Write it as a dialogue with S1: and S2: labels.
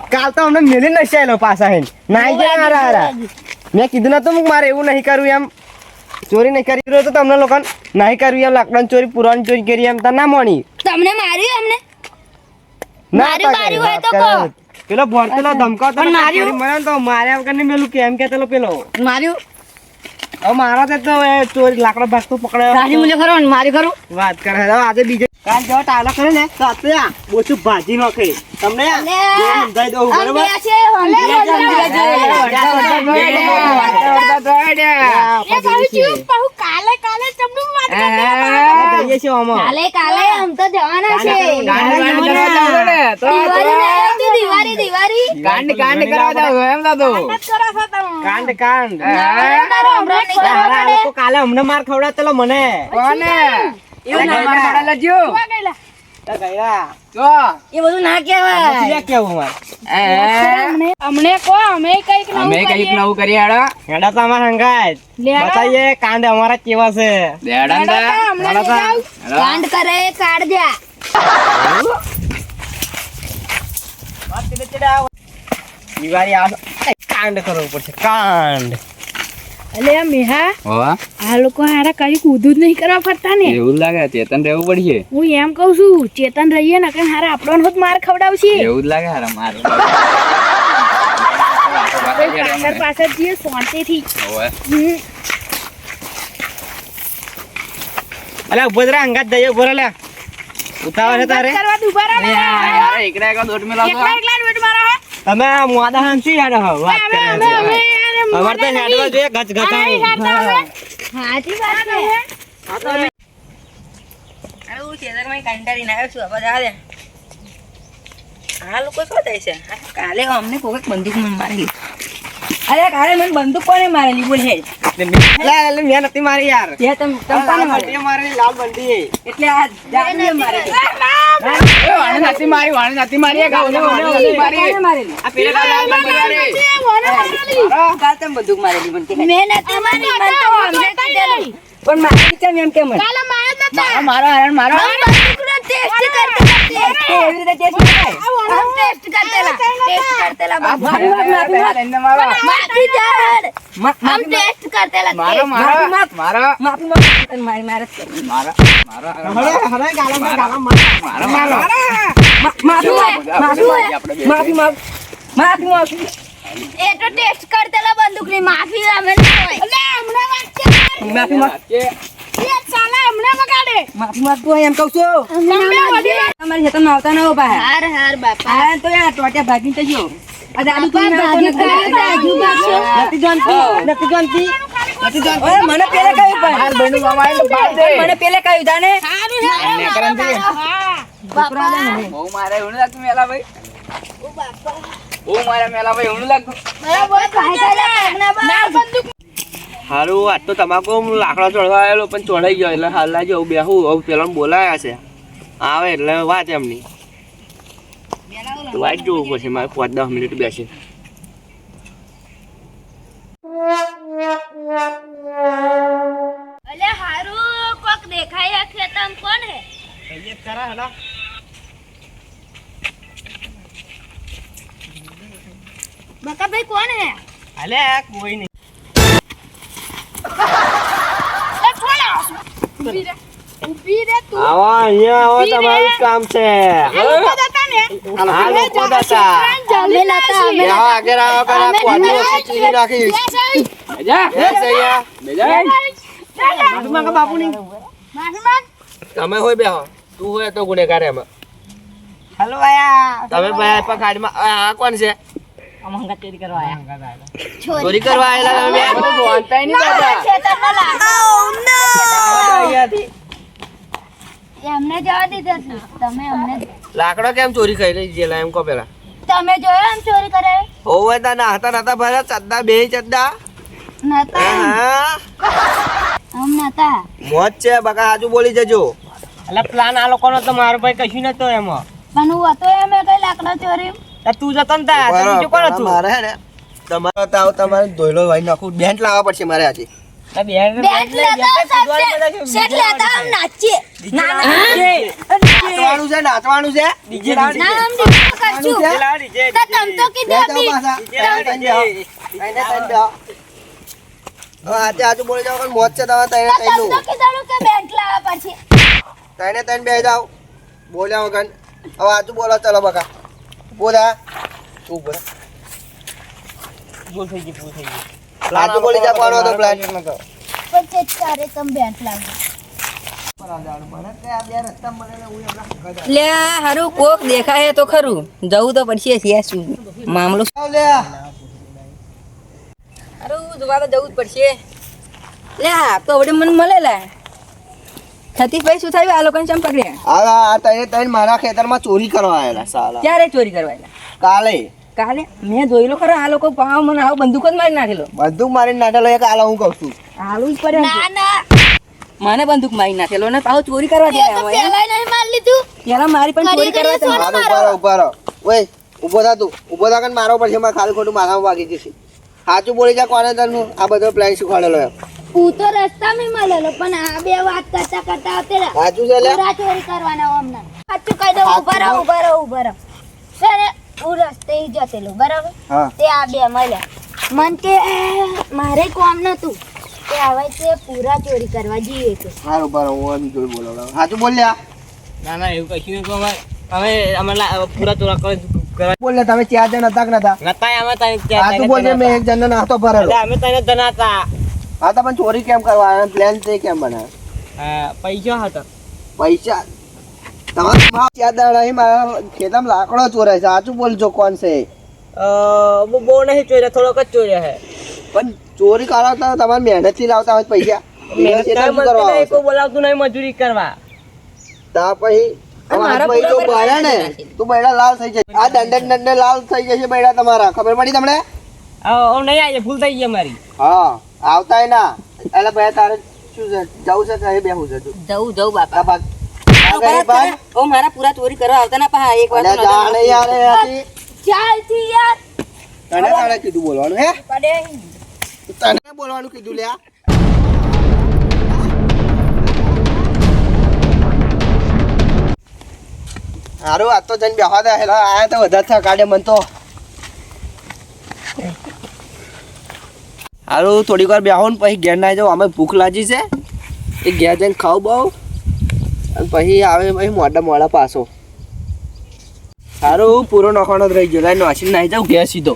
S1: કાલ તો અમને મેલી નશી આવેલો પાછા હે નાઈ ગયા હારા મેં કીધું નતું મારે એવું નહીં કરવું એમ ચોરી નહીં કરી રહ્યો તો તમને લોકો નહીં કરવી એમ લાકડાની ચોરી પુરાની ચોરી કરી એમ ના મોણી
S2: તમને માર્યું એમને માર્યું હોય તો કહો
S1: પેલો ભરતેલો ધમકાવતો મને તો માર્યા વગર નહીં મેલું કેમ કે પેલો
S2: માર્યું
S1: હવે મારા તો ચોરી લાકડા ભાગતો પકડે
S2: રાજી મુલે ખરો મારી ખરું
S1: વાત કરે આજે બીજે કાલ જેવા ટાલા કરે ને તો અત્યારે બોચું ભાજી નાખે તમને સમજાઈ દઉં બરોબર કાલે અમને માર ખવડાવેલો મને
S2: એ બધું ના કેવાય
S1: કેવું
S2: અમને કો અમે કઈક
S3: નવું કરીએ
S1: હેડા તો અમારા હંગાય બતાઈએ કાંડ અમારા કેવા છે
S2: કાંડ કરે કાઢ દે
S1: દિવાળી કાંડ કરવું પડશે કાંડ
S2: અલે મેહા
S3: હોવા
S2: આ લોકો હારા કઈ કૂદું જ નહીં કરવા ફરતા ને
S3: એવું લાગે ચેતન રહેવું પડશે
S2: હું એમ કઉ છું ચેતન રહીએ ને કે હારા આપણો હોત માર ખવડાવશે
S3: એવું જ લાગે હારા મારું
S2: પાછળ પાછળ જઈએ શાંતિથી
S1: અલે ઉભો રે અંગાત દઈએ ઉભો રે ઉતાવળ છે તારે
S2: કરવા દે ઉભા રહો
S3: એકલા એકલા દોટ મેલા
S2: એકલા વેટ મારા
S1: તમે મોડા હાંસી યાર વાત કરે અમાર તો હેડવા જોઈએ ગચ ગચાઈ
S2: હાથી વાત છે
S4: અરે હું ચેતન માં કંટાળી ના છું હવે જા દે આ લોકો શું થાય છે કાલે અમને કોઈક બંદૂક મને મારેલી અરે કાલે મને બંદૂક કોને મારેલી બોલ હે
S1: લે મેં નથી મારી યાર
S4: જે તમ કોને મારેલી
S1: મારી લાલ બંડી
S4: એટલે આ જાદુએ મારેલી
S3: વાણે નથી મારી
S4: કોને મારેલી
S1: આ પેલા લાલ બંડી
S4: કાલ તમ બંદૂક મારેલી મને કે
S2: મેં નથી મારી મને તો અમને કીધેલું
S4: પણ મારી કેમ એમ કેમ
S2: કાલે માર નતા
S3: મારો હરણ મારો
S2: બંદૂકનો ટેસ્ટ કરતે
S4: એવી રીતે ટેસ્ટ થાય
S2: હમ ટેસ્ટ કરતેલા માફી જાડ હમ ટેસ્ટ કરતેલા
S3: મારો
S4: માફી મારી મારે
S1: હરે ગાલા
S4: માફી
S2: એ તો ટેસ્ટ કરતેલા બંદૂકની માફી અમે ના હોય એટલે હમણે વાત છે
S4: માફી
S2: એ ચાલે હમણે વગાડે
S4: માફી એમ કહું છું તમારી હેતન આવતા ન હો ભાઈ
S2: હાર હાર બાપા
S4: આ તો યાર ટોટિયા ભાગી તો જો આ દાદુ તું
S2: ભાગી
S4: નથી જાણતી ઓય મને પેલે કહ્યું ભાઈ મને પેલે કહ્યું જાને
S3: બહુ મારે એવું લાગતું મેલા ભાઈ બહુ મારે મેલા ભાઈ એવું લાગતું
S1: હારું આજ તો તમાકુ લાકડા ચડવા આવેલો પણ ચડાઈ ગયો એટલે હાલ લાજો બેહું હવે પેલા બોલાયા છે આવે એટલે વાત એમની વાઈટ જોવું પડશે મારે 5-10 મિનિટ બેસી
S2: અલે હારું કોક દેખાય ખેતમ કોણ હે
S1: તૈયાર કરા હલા
S2: બકાભાઈ કોણ હે
S1: અલે કોઈ નહીં
S2: એ છોડા ઊભી રે તું
S1: આવો અહીંયા આવો તમારું કામ છે
S2: આ લોકો દાતા અમે નતા અમે
S1: આવો આગળ આવો પેલા પોટલો ખીચડી રાખી
S3: જા
S1: એ સૈયા
S3: બેજા
S1: માફી માંગ બાપુ ની
S2: માફી માંગ
S1: તમે હોય બેહો તું હોય તો ગુનેગાર એમાં
S4: હલો આયા
S1: તમે ભાઈ પર ગાડીમાં આ કોણ છે
S4: અમંગા ચોરી કરવા આયા
S1: ચોરી કરવા આયેલા તમે
S3: બોલતા નહીં દાદા
S2: ખેતરમાં લાગ
S1: અહીંયાથી
S2: એમને જવા દીધા છે તમે અમને
S1: લાકડો કેમ ચોરી કરી લઈ ગયેલા એમ કહો પેલા
S2: તમે જોયો એમ ચોરી કરે
S1: હોવે તા ના હતા ભરે ચદ્દા બે ચદ્દા
S2: નતા
S1: હા
S2: હમ નતા
S1: મોજ છે બકા આજુ બોલી જજો એટલે પ્લાન આ લોકોનો તો મારો ભાઈ કશું નતો એમાં
S2: પણ હું હતો એમ કઈ લાકડા ચોરી
S1: તું જતો ને તા બીજું કોણ હતું મારે હે ને તમારો તાવ તમારે ધોઈલો વાઈ નાખું બેન્ટ લાવવા પડશે મારે આજે
S2: બેટ લેતા શેઠ લેતા આમ નાચીએ
S4: ના ના
S1: નાચવાનું છે નાચવાનું છે
S2: ના આમ ડીજે કરશું તો તમ તો કીધું હતી
S1: આજે આજુ બોલી જાવ કે મોત છે તમારે તઈને
S2: તમ
S1: તઈનું
S2: તો કીધું કે બેટ લાવવા પછી
S1: તઈને તઈને બેસી જાવ બોલ્યા વગર હવે આજુ બોલો ચલો બકા બોલા તું બોલ આજુ બોલી જા કોનો હતો પ્લાન
S2: પછી તારે તમ બેટ લાવજો
S4: લે હારું કોક દેખાય તો ખરું જવું તો પડશે છે શું મામલો હારું જોવા તો જવું જ પડશે લે આ તો હવે મને મળે લે સતીશભાઈ શું થયું આ લોકોને ચમ પકડ્યા
S1: આ તઈને તઈને મારા ખેતરમાં ચોરી કરવા આવેલા સાલા
S4: ક્યારે ચોરી કરવા આવ્યા?
S1: કાલે
S4: કાલે મેં જોયેલો ખરો આ લોકો પાવ મને આવો બંદૂક જ મારી નાખેલો
S1: બંદૂક મારીને નાખેલો એક આલા હું કહું છું
S4: હાલું જ પડે
S2: ના ના
S4: મને બંદૂક મારી નાખેલો ને પાવ ચોરી કરવા દે
S2: એ તો પહેલા નહીં માર લીધું
S4: પેલા મારી પણ ચોરી કરવા દે.
S1: મારો ઉભા રહો ઓય ઊભો થા તું ઊભો થા કે મારો પડશે મારે ખાલી ખોટું માથામાં વાગી જશે સાચું બોલી જા કોને તને આ બધો પ્લાન શીખવાડેલો એમ
S2: હું તો રસ્તામાં મળેલો પણ આ બે વાત કરતા કરતા આવતે રહ્યા.
S1: સાચું છે લે
S2: પૂરા ચોરી કરવાના અમને સાચું કહી દઉં ઉભા રહો છે ને હું રસ્તે જતેલું બરાબર
S1: હા
S2: તે આ બે મળ્યા મન કે મારે કોમ નતું તે હવે તે પૂરા ચોરી કરવા જઈએ કે
S1: સારું બરો હું જોઈ બોલો સાચું બોલ્યા
S3: ના ના એવું કશું નહીં અમે પૂરા ચોરા કરવા
S1: બોલ તમે ચાર જણ હતા કે નતા
S3: નતા અમે
S1: સાચું બોલજે મેં એક જણનો નાસ્તો ભરેલો
S3: અમે તને જણાતા
S1: હા તો પણ ચોરી કેમ કરવા આવ્યા પ્લાન તે કેમ બનાવ્યો
S3: પૈસા હતા
S1: પૈસા તમારા ચાર દાડા અહીં મારા ખેતરમાં લાકડો ચોરાય છે સાચું બોલજો કોણ છે
S3: બહુ નહીં ચોર્યા થોડોક જ ચોર્યા હે
S1: પણ ચોરી કરાવતા તમારે મહેનતથી લાવતા હોય પૈસા મહેનત એટલે શું કરવા આવે છે?
S3: કોઈ બોલાવતું નહીં મજૂરી કરવા
S1: તા પછી
S4: મારા
S1: ભાઈ જો બળ્યા ને તું બૈડા લાલ થઈ જશે આ દંડે લાલ થઈ જશે બૈડા તમારા ખબર પડી તમને
S3: નહીં આજે ભૂલ થઈ ગઈ મારી
S1: હા આવતાય ના એટલે ભાઈ તારે શું છે જવું છે કે બેહું છે તું
S4: જવું બાપા
S1: ભાગ
S4: ઓ મારા પૂરા ચોરી કરવા આવતા ના પા એક વાર તો નહોતા
S1: જાણે યાર એ હતી.
S2: ચાલથી યાર
S1: તને કીધું બોલવાનું હે
S2: પડે
S1: તને બોલવાનું કીધું લ્યા હારું આ તો જઈને બેહવા દે હેલા આયા તો વધારે થા કાઢે મન તો હારું થોડીક વાર બેહો ને પછી ઘેર ના જાવ અમે ભૂખ લાગી છે એ ઘેર જઈને ખાવ બહુ અને પછી આવે પછી મોડા પાછો સારું પૂરો નખાણો જ રહી ગયો નાસી નાહી જાઉં ઘેર સીધો